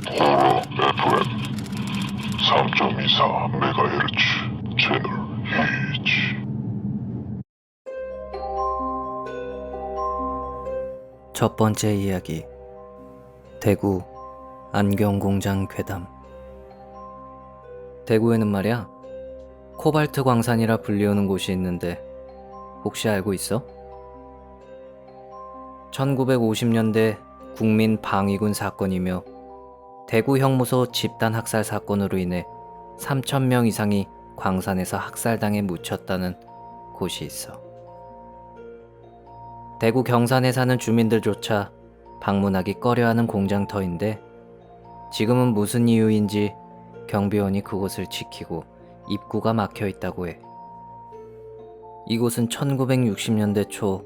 호러 FM 3.24MHz 채널 H. 첫 번째 이야기. 대구 안경공장 괴담. 대구에는 말이야, 코발트 광산이라 불리우는 곳이 있는데 혹시 알고 있어? 1950년대 국민 방위군 사건이며 대구 형무소 집단 학살 사건으로 인해 3,000명 이상이 광산에서 학살당해 묻혔다는 곳이 있어. 대구 경산에 사는 주민들조차 방문하기 꺼려하는 공장터인데 지금은 무슨 이유인지 경비원이 그곳을 지키고 입구가 막혀 있다고 해. 이곳은 1960년대 초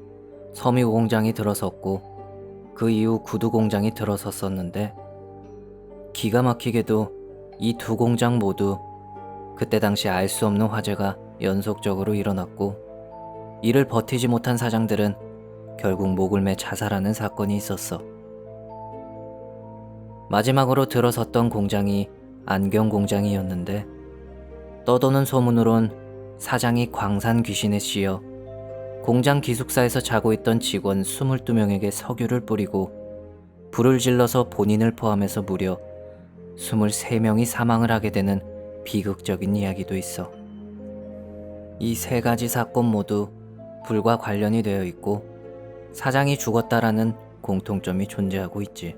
섬유 공장이 들어섰고 그 이후 구두 공장이 들어섰었는데 기가 막히게도 이 두 공장 모두 그때 당시 알 수 없는 화재가 연속적으로 일어났고 이를 버티지 못한 사장들은 결국 목을 매 자살하는 사건이 있었어. 마지막으로 들어섰던 공장이 안경 공장이었는데 떠도는 소문으론 사장이 광산 귀신에 씌여 공장 기숙사에서 자고 있던 직원 22명에게 석유를 뿌리고 불을 질러서 본인을 포함해서 무려 23명이 사망을 하게 되는 비극적인 이야기도 있어. 이 세 가지 사건 모두 불과 관련이 되어 있고 사장이 죽었다라는 공통점이 존재하고 있지.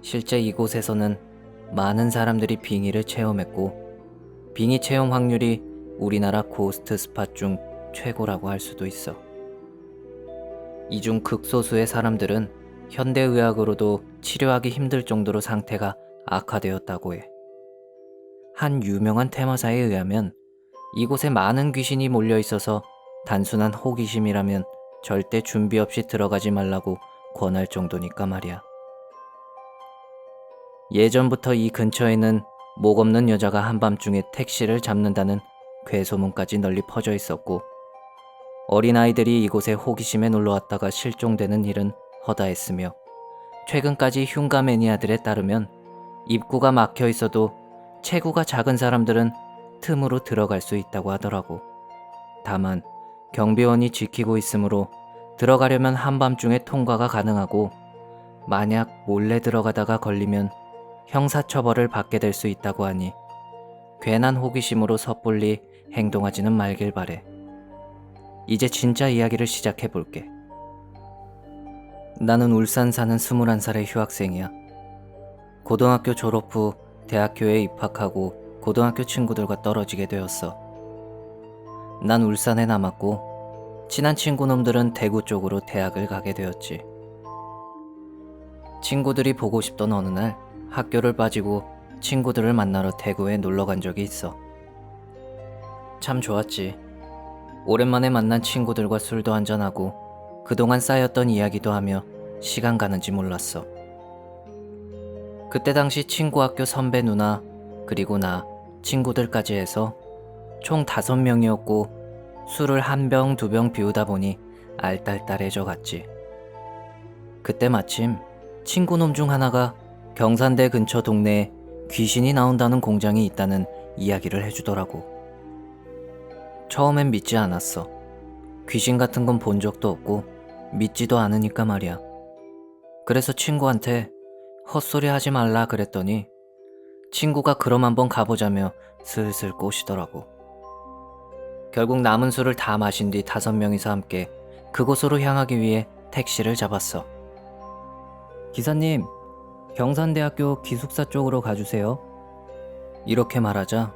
실제 이곳에서는 많은 사람들이 빙의를 체험했고 빙의 체험 확률이 우리나라 고스트 스팟 중 최고라고 할 수도 있어. 이 중 극소수의 사람들은 현대의학으로도 치료하기 힘들 정도로 상태가 악화되었다고 해. 한 유명한 테마사에 의하면 이곳에 많은 귀신이 몰려 있어서 단순한 호기심이라면 절대 준비 없이 들어가지 말라고 권할 정도니까 말이야. 예전부터 이 근처에는 목 없는 여자가 한밤중에 택시를 잡는다는 괴소문까지 널리 퍼져 있었고 어린아이들이 이곳에 호기심에 놀러왔다가 실종되는 일은 허다했으며 최근까지 흉가 매니아들에 따르면 입구가 막혀 있어도 체구가 작은 사람들은 틈으로 들어갈 수 있다고 하더라고. 다만 경비원이 지키고 있으므로 들어가려면 한밤중에 통과가 가능하고 만약 몰래 들어가다가 걸리면 형사처벌을 받게 될 수 있다고 하니 괜한 호기심으로 섣불리 행동하지는 말길 바래. 이제 진짜 이야기를 시작해볼게. 나는 울산 사는 21살의 휴학생이야. 고등학교 졸업 후 대학교에 입학하고 고등학교 친구들과 떨어지게 되었어. 난 울산에 남았고 친한 친구놈들은 대구 쪽으로 대학을 가게 되었지. 친구들이 보고 싶던 어느 날 학교를 빠지고 친구들을 만나러 대구에 놀러 간 적이 있어. 참 좋았지. 오랜만에 만난 친구들과 술도 한잔하고 그동안 쌓였던 이야기도 하며 시간 가는지 몰랐어. 그때 당시 친구 학교 선배 누나 그리고 나 친구들까지 해서 총 5명이었고 술을 한 병, 2병 비우다 보니 알딸딸해져 갔지. 그때 마침 친구놈 중 하나가 경산대 근처 동네에 귀신이 나온다는 공장이 있다는 이야기를 해주더라고. 처음엔 믿지 않았어. 귀신 같은 건 본 적도 없고 믿지도 않으니까 말이야. 그래서 친구한테 헛소리 하지 말라 그랬더니 친구가 그럼 한번 가보자며 슬슬 꼬시더라고. 결국 남은 술을 다 마신 뒤 5명이서 함께 그곳으로 향하기 위해 택시를 잡았어. 기사님, 경산대학교 기숙사 쪽으로 가주세요. 이렇게 말하자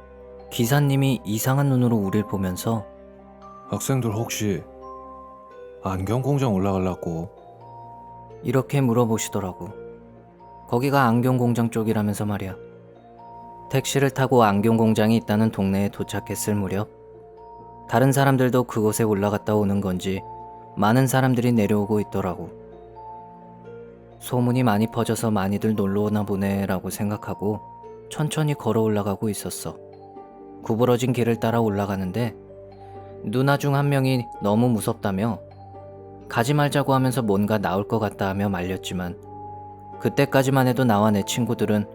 기사님이 이상한 눈으로 우릴 보면서 학생들 혹시 안경 공장 올라가려고? 이렇게 물어보시더라고. 거기가 안경 공장 쪽이라면서 말이야. 택시를 타고 안경 공장이 있다는 동네에 도착했을 무렵 다른 사람들도 그곳에 올라갔다 오는 건지 많은 사람들이 내려오고 있더라고. 소문이 많이 퍼져서 많이들 놀러 오나 보네 라고 생각하고 천천히 걸어 올라가고 있었어. 구부러진 길을 따라 올라가는데 누나 중 한 명이 너무 무섭다며 가지 말자고 하면서 뭔가 나올 것 같다 하며 말렸지만 그때까지만 해도 나와 내 친구들은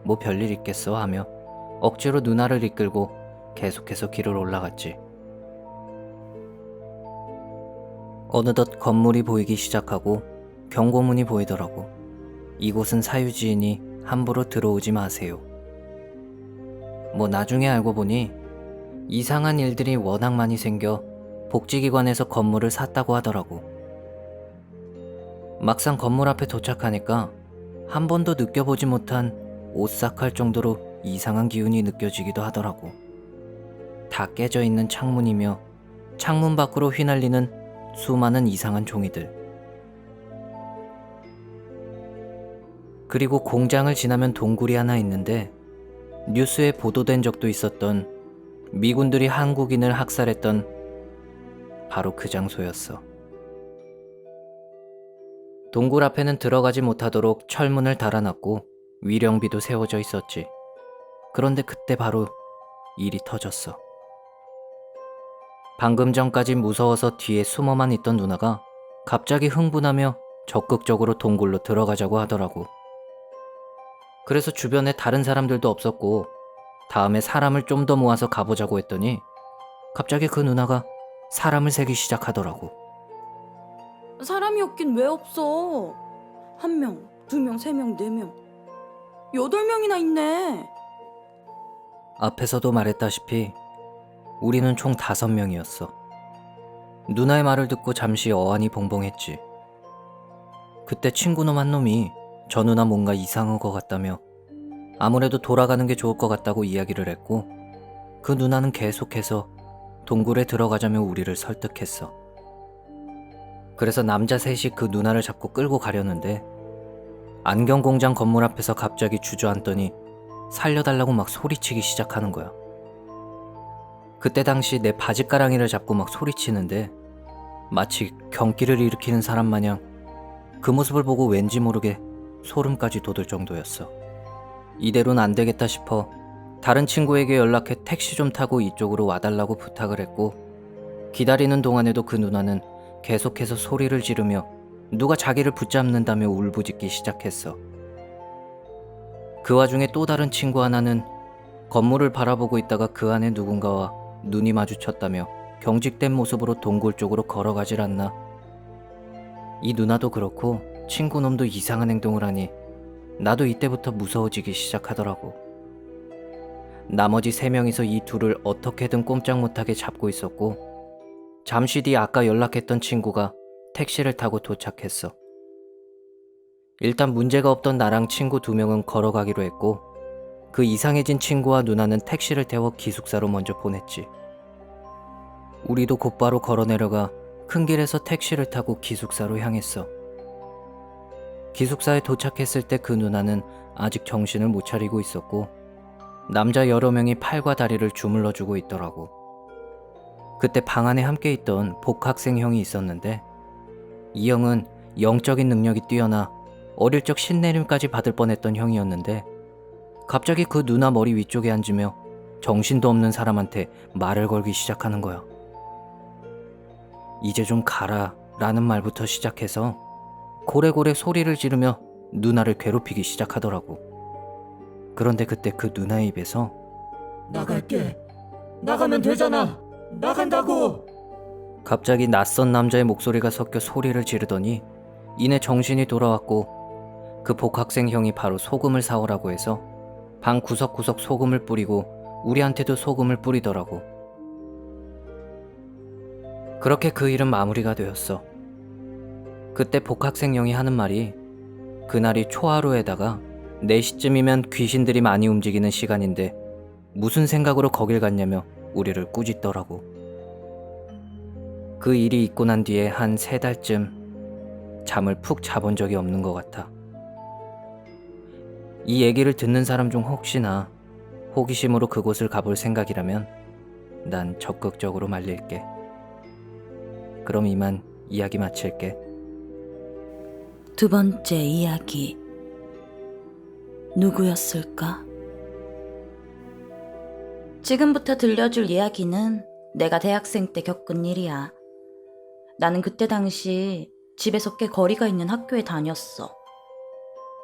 뭐 별일 있겠어 하며 억지로 누나를 이끌고 계속해서 길을 올라갔지. 어느덧 건물이 보이기 시작하고 경고문이 보이더라고. 이곳은 사유지이니 함부로 들어오지 마세요. 뭐 나중에 알고 보니 이상한 일들이 워낙 많이 생겨 복지기관에서 건물을 샀다고 하더라고. 막상 건물 앞에 도착하니까 한 번도 느껴보지 못한 오싹할 정도로 이상한 기운이 느껴지기도 하더라고. 다 깨져 있는 창문이며 창문 밖으로 휘날리는 수많은 이상한 종이들. 그리고 공장을 지나면 동굴이 하나 있는데 뉴스에 보도된 적도 있었던 미군들이 한국인을 학살했던 바로 그 장소였어. 동굴 앞에는 들어가지 못하도록 철문을 달아놨고 위령비도 세워져 있었지. 그런데 그때 바로 일이 터졌어. 방금 전까지 무서워서 뒤에 숨어만 있던 누나가 갑자기 흥분하며 적극적으로 동굴로 들어가자고 하더라고. 그래서 주변에 다른 사람들도 없었고 다음에 사람을 좀 더 모아서 가보자고 했더니 갑자기 그 누나가 사람을 세기 시작하더라고. 사람이 없긴 왜 없어? 1명, 2명, 3명, 4명, 8명이나 있네. 앞에서도 말했다시피 우리는 총 5명이었어. 누나의 말을 듣고 잠시 어안이 봉봉했지. 그때 친구놈 한 놈이 저 누나 뭔가 이상한 것 같다며 아무래도 돌아가는 게 좋을 것 같다고 이야기를 했고 그 누나는 계속해서 동굴에 들어가자며 우리를 설득했어. 그래서 남자 셋이 그 누나를 잡고 끌고 가려는데 안경공장 건물 앞에서 갑자기 주저앉더니 살려달라고 막 소리치기 시작하는 거야. 그때 당시 내 바지가랑이를 잡고 막 소리치는데 마치 경기를 일으키는 사람 마냥 그 모습을 보고 왠지 모르게 소름까지 돋을 정도였어. 이대로는 안 되겠다 싶어 다른 친구에게 연락해 택시 좀 타고 이쪽으로 와달라고 부탁을 했고 기다리는 동안에도 그 누나는 계속해서 소리를 지르며 누가 자기를 붙잡는다며 울부짖기 시작했어. 그 와중에 또 다른 친구 하나는 건물을 바라보고 있다가 그 안에 누군가와 눈이 마주쳤다며 경직된 모습으로 동굴 쪽으로 걸어가질 않나. 이 누나도 그렇고 친구놈도 이상한 행동을 하니 나도 이때부터 무서워지기 시작하더라고. 나머지 3명이서 이 둘을 어떻게든 꼼짝 못하게 잡고 있었고 잠시 뒤 아까 연락했던 친구가 택시를 타고 도착했어. 일단 문제가 없던 나랑 친구 2명은 걸어가기로 했고 그 이상해진 친구와 누나는 택시를 태워 기숙사로 먼저 보냈지. 우리도 곧바로 걸어 내려가 큰 길에서 택시를 타고 기숙사로 향했어. 기숙사에 도착했을 때 그 누나는 아직 정신을 못 차리고 있었고 남자 여러 명이 팔과 다리를 주물러주고 있더라고. 그때 방 안에 함께 있던 복학생 형이 있었는데 이 형은 영적인 능력이 뛰어나 어릴 적 신내림까지 받을 뻔했던 형이었는데 갑자기 그 누나 머리 위쪽에 앉으며 정신도 없는 사람한테 말을 걸기 시작하는 거야. 이제 좀 가라 라는 말부터 시작해서 고래고래 소리를 지르며 누나를 괴롭히기 시작하더라고. 그런데 그때 그 누나의 입에서 나갈게. 나가면 되잖아. 나간다고. 갑자기 낯선 남자의 목소리가 섞여 소리를 지르더니 이내 정신이 돌아왔고 그 복학생 형이 바로 소금을 사오라고 해서 방 구석구석 소금을 뿌리고 우리한테도 소금을 뿌리더라고. 그렇게 그 일은 마무리가 되었어. 그때 복학생 형이 하는 말이 그날이 초하루에다가 4시쯤이면 귀신들이 많이 움직이는 시간인데 무슨 생각으로 거길 갔냐며 우리를 꾸짖더라고. 그 일이 있고 난 뒤에 한 3달쯤 잠을 푹 자본 적이 없는 것 같아. 이 얘기를 듣는 사람 중 혹시나 호기심으로 그곳을 가볼 생각이라면 난 적극적으로 말릴게. 그럼 이만 이야기 마칠게. 2번째 이야기. 누구였을까? 지금부터 들려줄 이야기는 내가 대학생 때 겪은 일이야. 나는 그때 당시 집에서 꽤 거리가 있는 학교에 다녔어.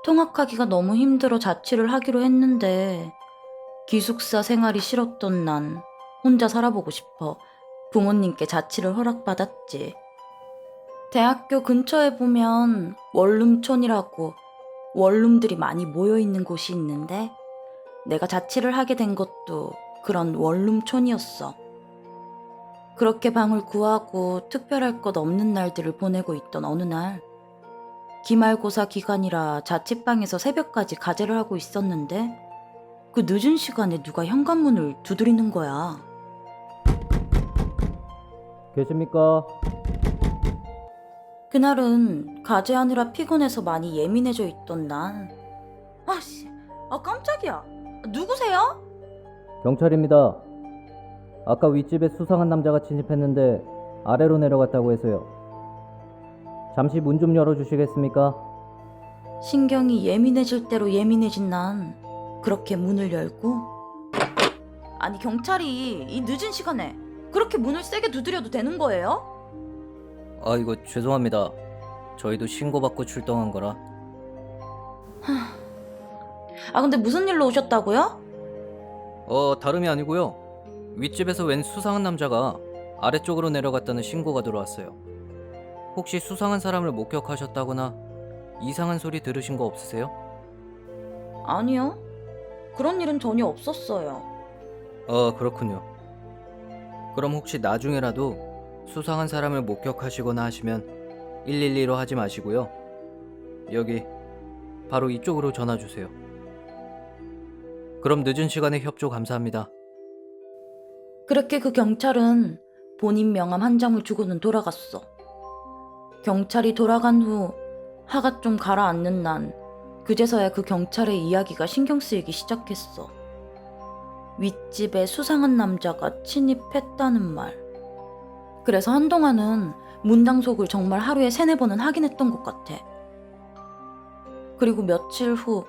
통학하기가 너무 힘들어 자취를 하기로 했는데 기숙사 생활이 싫었던 난 혼자 살아보고 싶어 부모님께 자취를 허락받았지. 대학교 근처에 보면 원룸촌이라고 원룸들이 많이 모여있는 곳이 있는데 내가 자취를 하게 된 것도 그런 원룸촌이었어. 그렇게 방을 구하고 특별할 것 없는 날들을 보내고 있던 어느 날 기말고사 기간이라 자취방에서 새벽까지 과제를 하고 있었는데 그 늦은 시간에 누가 현관문을 두드리는 거야. 계십니까? 그날은 과제하느라 피곤해서 많이 예민해져 있던 난 깜짝이야. 누구세요? 경찰입니다. 아까 윗집에 수상한 남자가 침입했는데 아래로 내려갔다고 해서요. 잠시 문 좀 열어주시겠습니까? 신경이 예민해질 대로 예민해진 난 그렇게 문을 열고 아니 경찰이 이 늦은 시간에 그렇게 문을 세게 두드려도 되는 거예요? 이거 죄송합니다. 저희도 신고받고 출동한 거라. 근데 무슨 일로 오셨다고요? 다름이 아니고요. 윗집에서 웬 수상한 남자가 아래쪽으로 내려갔다는 신고가 들어왔어요. 혹시 수상한 사람을 목격하셨다거나 이상한 소리 들으신 거 없으세요? 아니요. 그런 일은 전혀 없었어요. 그렇군요. 그럼 혹시 나중에라도 수상한 사람을 목격하시거나 하시면 112로 하지 마시고요. 여기 바로 이쪽으로 전화 주세요. 그럼 늦은 시간에 협조 감사합니다. 그렇게 그 경찰은 본인 명함 한 장을 주고는 돌아갔어. 경찰이 돌아간 후 화가 좀 가라앉는 난 그제서야 그 경찰의 이야기가 신경 쓰이기 시작했어. 윗집에 수상한 남자가 침입했다는 말. 그래서 한동안은 문단속을 정말 하루에 3-4번은 하긴 했던 것 같아. 그리고 며칠 후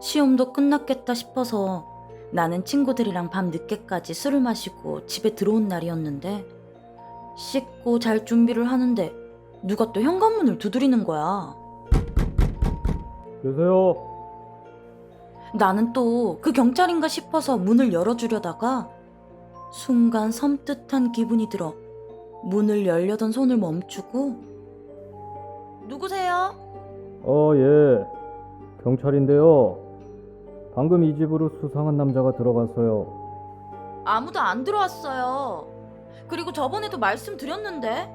시험도 끝났겠다 싶어서 나는 친구들이랑 밤 늦게까지 술을 마시고 집에 들어온 날이었는데 씻고 잘 준비를 하는데 누가 또 현관문을 두드리는 거야. 계세요? 나는 또 그 경찰인가 싶어서 문을 열어주려다가 순간 섬뜩한 기분이 들어 문을 열려던 손을 멈추고 누구세요? 예. 경찰인데요. 방금 이 집으로 수상한 남자가 들어갔어요. 아무도 안 들어왔어요. 그리고 저번에도 말씀드렸는데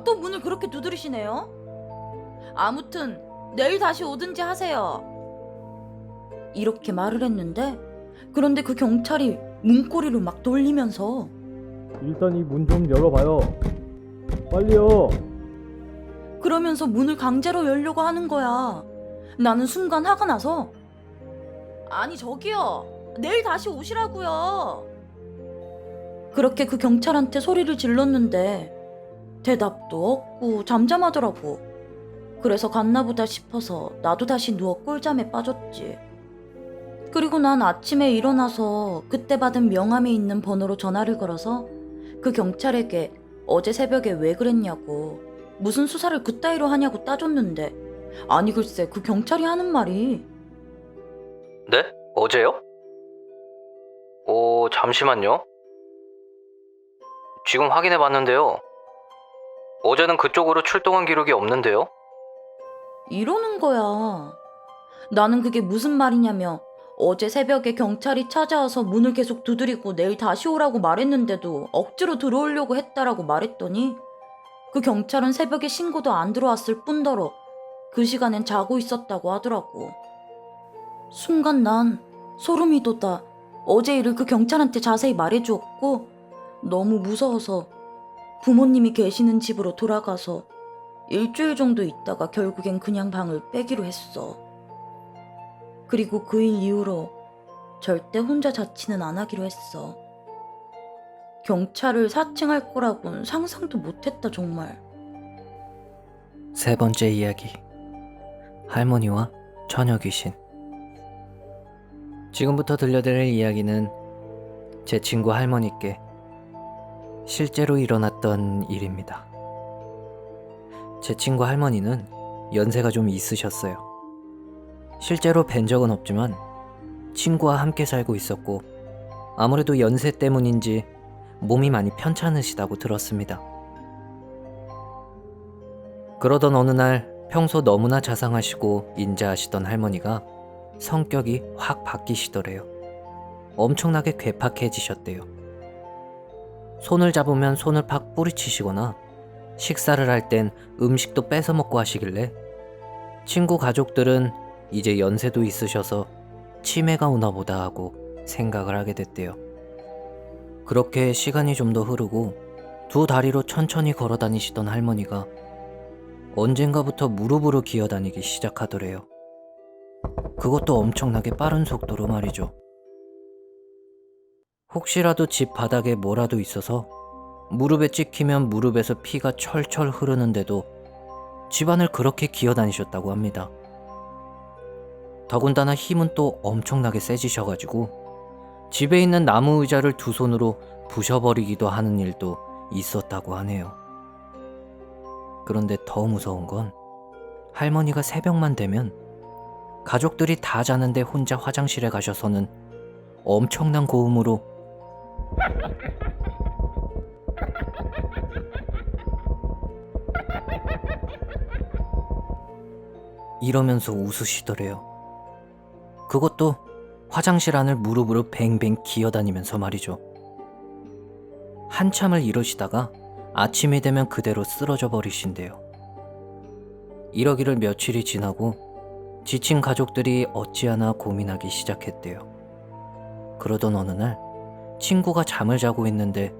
또 문을 그렇게 두드리시네요. 아무튼 내일 다시 오든지 하세요. 이렇게 말을 했는데 그런데 그 경찰이 문고리를 막 돌리면서 일단 이 문 좀 열어봐요. 빨리요. 그러면서 문을 강제로 열려고 하는 거야. 나는 순간 화가 나서 아니 저기요. 내일 다시 오시라고요. 그렇게 그 경찰한테 소리를 질렀는데 대답도 없고 잠잠하더라고. 그래서 갔나보다 싶어서 나도 다시 누워 꿀잠에 빠졌지. 그리고 난 아침에 일어나서 그때 받은 명함에 있는 번호로 전화를 걸어서 그 경찰에게 어제 새벽에 왜 그랬냐고 무슨 수사를 그따위로 하냐고 따졌는데 아니 글쎄 그 경찰이 하는 말이 네? 어제요? 잠시만요. 지금 확인해 봤는데요. 어제는 그쪽으로 출동한 기록이 없는데요. 이러는 거야. 나는 그게 무슨 말이냐며 어제 새벽에 경찰이 찾아와서 문을 계속 두드리고 내일 다시 오라고 말했는데도 억지로 들어오려고 했다라고 말했더니 그 경찰은 새벽에 신고도 안 들어왔을 뿐더러 그 시간엔 자고 있었다고 하더라고. 순간 난 소름이 돋아 어제 일을 그 경찰한테 자세히 말해주었고 너무 무서워서 부모님이 계시는 집으로 돌아가서 일주일 정도 있다가 결국엔 그냥 방을 빼기로 했어. 그리고 그 일 이후로 절대 혼자 자취는 안 하기로 했어. 경찰을 사칭할 거라고는 상상도 못했다 정말. 3번째 이야기. 할머니와 처녀 귀신. 지금부터 들려드릴 이야기는 제 친구 할머니께 실제로 일어났던 일입니다. 제 친구 할머니는 연세가 좀 있으셨어요. 실제로 뵌 적은 없지만 친구와 함께 살고 있었고 아무래도 연세 때문인지 몸이 많이 편찮으시다고 들었습니다. 그러던 어느 날 평소 너무나 자상하시고 인자하시던 할머니가 성격이 확 바뀌시더래요. 엄청나게 괴팍해지셨대요. 손을 잡으면 손을 팍 뿌리치시거나 식사를 할 땐 음식도 뺏어 먹고 하시길래 친구 가족들은 이제 연세도 있으셔서 치매가 오나 보다 하고 생각을 하게 됐대요. 그렇게 시간이 좀 더 흐르고 두 다리로 천천히 걸어 다니시던 할머니가 언젠가부터 무릎으로 기어 다니기 시작하더래요. 그것도 엄청나게 빠른 속도로 말이죠. 혹시라도 집 바닥에 뭐라도 있어서 무릎에 찍히면 무릎에서 피가 철철 흐르는데도 집안을 그렇게 기어 다니셨다고 합니다. 더군다나 힘은 또 엄청나게 세지셔가지고 집에 있는 나무 의자를 두 손으로 부셔버리기도 하는 일도 있었다고 하네요. 그런데 더 무서운 건 할머니가 새벽만 되면 가족들이 다 자는데 혼자 화장실에 가셔서는 엄청난 고음으로 이러면서 웃으시더래요. 그것도 화장실 안을 무릎으로 뱅뱅 기어다니면서 말이죠. 한참을 이러시다가 아침이 되면 그대로 쓰러져 버리신대요. 이러기를 며칠이 지나고 지친 가족들이 어찌하나 고민하기 시작했대요. 그러던 어느 날 친구가 잠을 자고 있는데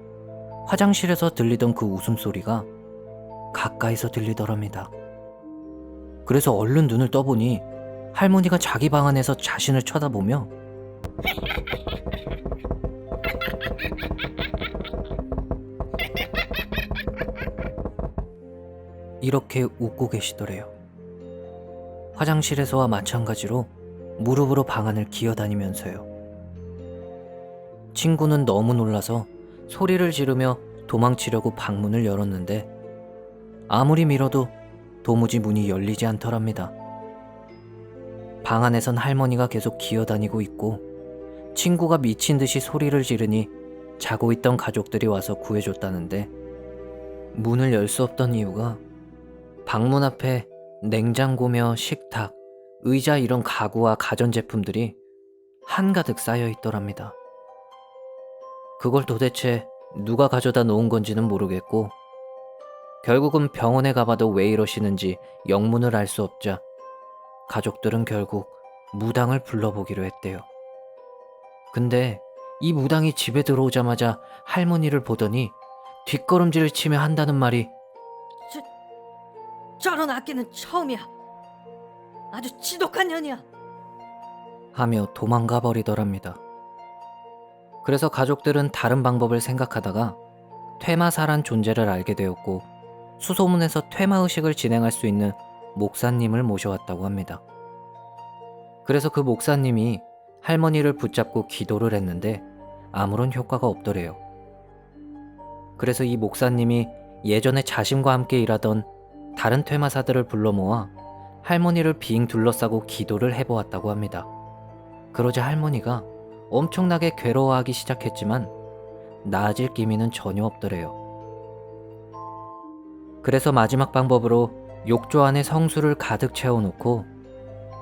화장실에서 들리던 그 웃음소리가 가까이서 들리더랍니다. 그래서 얼른 눈을 떠보니 할머니가 자기 방 안에서 자신을 쳐다보며 이렇게 웃고 계시더래요. 화장실에서와 마찬가지로 무릎으로 방 안을 기어다니면서요. 친구는 너무 놀라서 소리를 지르며 도망치려고 방문을 열었는데 아무리 밀어도 도무지 문이 열리지 않더랍니다. 방 안에선 할머니가 계속 기어다니고 있고 친구가 미친 듯이 소리를 지르니 자고 있던 가족들이 와서 구해줬다는데 문을 열 수 없던 이유가 방문 앞에 냉장고며 식탁, 의자 이런 가구와 가전제품들이 한가득 쌓여 있더랍니다. 그걸 도대체 누가 가져다 놓은 건지는 모르겠고 결국은 병원에 가봐도 왜 이러시는지 영문을 알 수 없자 가족들은 결국 무당을 불러보기로 했대요. 근데 이 무당이 집에 들어오자마자 할머니를 보더니 뒷걸음질을 치며 한다는 말이 저런 악기는 처음이야. 아주 지독한 년이야. 하며 도망가 버리더랍니다. 그래서 가족들은 다른 방법을 생각하다가 퇴마사란 존재를 알게 되었고 수소문에서 퇴마의식을 진행할 수 있는 목사님을 모셔왔다고 합니다. 그래서 그 목사님이 할머니를 붙잡고 기도를 했는데 아무런 효과가 없더래요. 그래서 이 목사님이 예전에 자신과 함께 일하던 다른 퇴마사들을 불러 모아 할머니를 빙 둘러싸고 기도를 해보았다고 합니다. 그러자 할머니가 엄청나게 괴로워하기 시작했지만 나아질 기미는 전혀 없더래요. 그래서 마지막 방법으로 욕조 안에 성수를 가득 채워놓고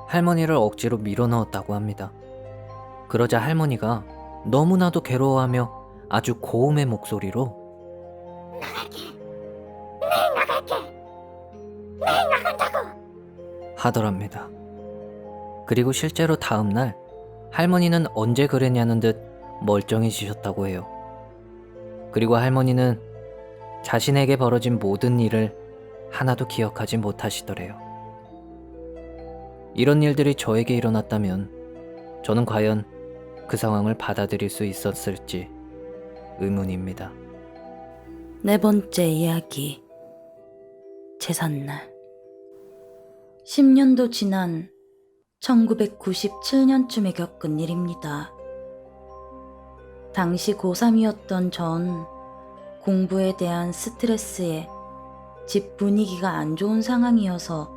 할머니를 억지로 밀어넣었다고 합니다. 그러자 할머니가 너무나도 괴로워하며 아주 고음의 목소리로 하더랍니다. 그리고 실제로 다음날 할머니는 언제 그랬냐는 듯 멀쩡해지셨다고 해요. 그리고 할머니는 자신에게 벌어진 모든 일을 하나도 기억하지 못하시더래요. 이런 일들이 저에게 일어났다면 저는 과연 그 상황을 받아들일 수 있었을지 의문입니다. 네 번째 이야기. 제삿날. 10년도 지난 1997년쯤에 겪은 일입니다. 당시 고3이었던 전 공부에 대한 스트레스에 집 분위기가 안 좋은 상황이어서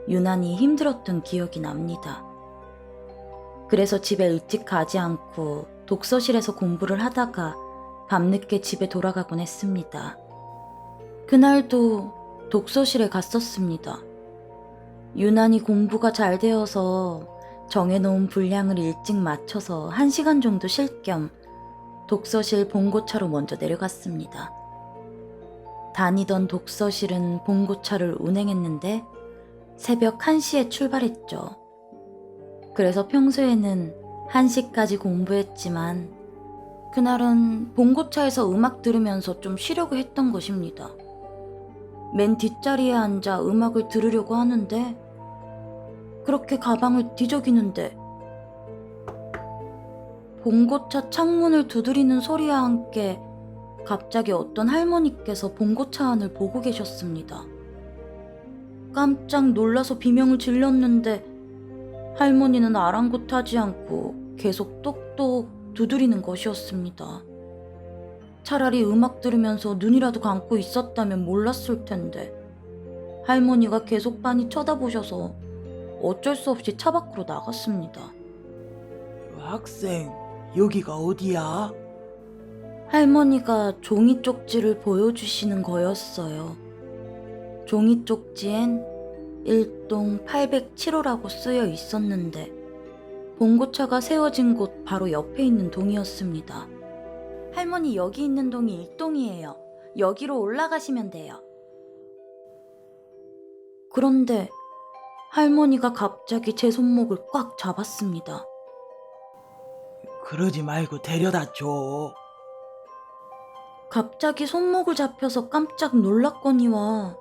유난히 힘들었던 기억이 납니다. 그래서 집에 일찍 가지 않고 독서실에서 공부를 하다가 밤늦게 집에 돌아가곤 했습니다. 그날도 독서실에 갔었습니다. 유난히 공부가 잘 되어서 정해놓은 분량을 일찍 맞춰서 1시간 정도 쉴 겸 독서실 봉고차로 먼저 내려갔습니다. 다니던 독서실은 봉고차를 운행했는데 새벽 1시에 출발했죠. 그래서 평소에는 1시까지 공부했지만 그날은 봉고차에서 음악 들으면서 좀 쉬려고 했던 것입니다. 맨 뒷자리에 앉아 음악을 들으려고 하는데 그렇게 가방을 뒤적이는데 봉고차 창문을 두드리는 소리와 함께 갑자기 어떤 할머니께서 봉고차 안을 보고 계셨습니다. 깜짝 놀라서 비명을 질렀는데 할머니는 아랑곳하지 않고 계속 똑똑 두드리는 것이었습니다. 차라리 음악 들으면서 눈이라도 감고 있었다면 몰랐을 텐데 할머니가 계속 빤히 쳐다보셔서 어쩔 수 없이 차 밖으로 나갔습니다. 학생, 여기가 어디야? 할머니가 종이 쪽지를 보여주시는 거였어요. 종이 쪽지엔 1동 807호라고 쓰여 있었는데 봉고차가 세워진 곳 바로 옆에 있는 동이었습니다. 할머니, 여기 있는 동이 1동이에요. 여기로 올라가시면 돼요. 그런데 할머니가 갑자기 제 손목을 꽉 잡았습니다. 그러지 말고 데려다 줘. 갑자기 손목을 잡혀서 깜짝 놀랐거니와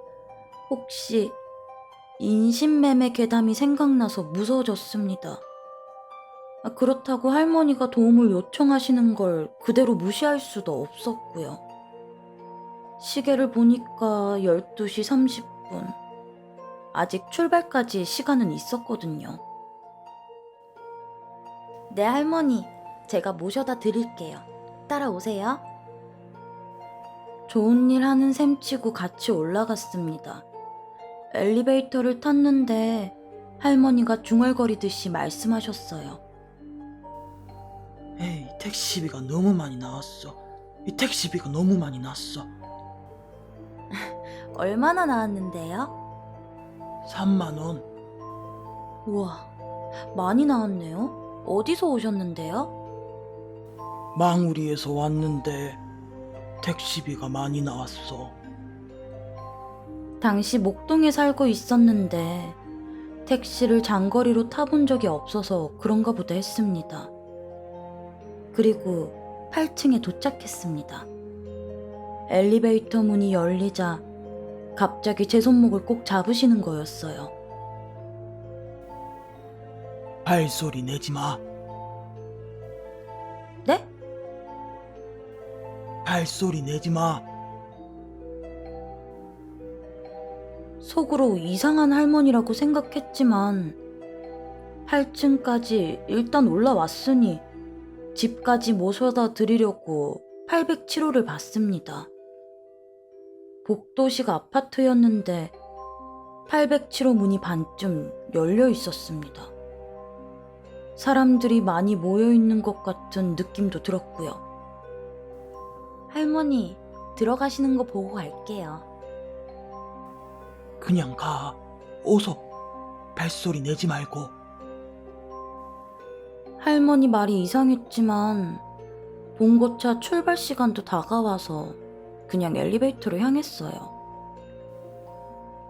혹시 인신매매 괴담이 생각나서 무서워졌습니다. 그렇다고 할머니가 도움을 요청하시는 걸 그대로 무시할 수도 없었고요. 시계를 보니까 12시 30분. 아직 출발까지 시간은 있었거든요. 네, 할머니. 제가 모셔다 드릴게요. 따라오세요. 좋은 일 하는 셈치고 같이 올라갔습니다. 엘리베이터를 탔는데 할머니가 중얼거리듯이 말씀하셨어요. 에이, 택시비가 너무 많이 나왔어. 이 택시비가 너무 많이 났어. 얼마나 나왔는데요? 3만 원. 우와, 많이 나왔네요. 어디서 오셨는데요? 망우리에서 왔는데 택시비가 많이 나왔어. 당시 목동에 살고 있었는데 택시를 장거리로 타본 적이 없어서 그런가 보다 했습니다. 그리고 8층에 도착했습니다. 엘리베이터 문이 열리자 갑자기 제 손목을 꼭 잡으시는 거였어요. 발소리 내지 마. 네? 발소리 내지 마. 속으로 이상한 할머니라고 생각했지만 8층까지 일단 올라왔으니 집까지 모셔다 드리려고 807호를 받습니다. 복도식 아파트였는데 807호 문이 반쯤 열려 있었습니다. 사람들이 많이 모여 있는 것 같은 느낌도 들었고요. 할머니, 들어가시는 거 보고 갈게요. 그냥 가. 어서. 발소리 내지 말고. 할머니 말이 이상했지만 봉고차 출발 시간도 다가와서 그냥 엘리베이터로 향했어요.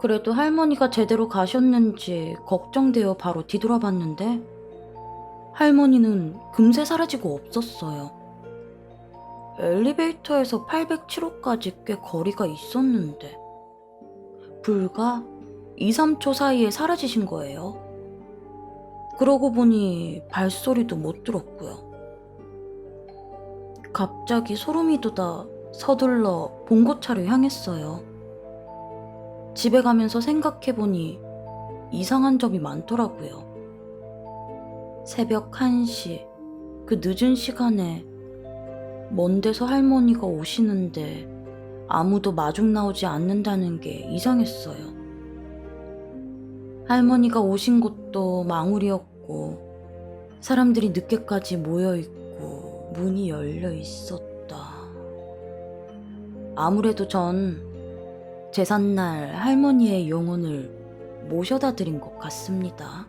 그래도 할머니가 제대로 가셨는지 걱정되어 바로 뒤돌아봤는데 할머니는 금세 사라지고 없었어요. 엘리베이터에서 807호까지 꽤 거리가 있었는데 불과 2, 3초 사이에 사라지신 거예요. 그러고 보니 발소리도 못 들었고요. 갑자기 소름이 돋아 서둘러 봉고차를 향했어요. 집에 가면서 생각해보니 이상한 점이 많더라고요. 새벽 1시, 그 늦은 시간에 먼 데서 할머니가 오시는데 아무도 마중 나오지 않는다는 게 이상했어요. 할머니가 오신 곳도 망우리였고 사람들이 늦게까지 모여있고 문이 열려 있었다. 아무래도 전 제삿날 할머니의 영혼을 모셔다 드린 것 같습니다.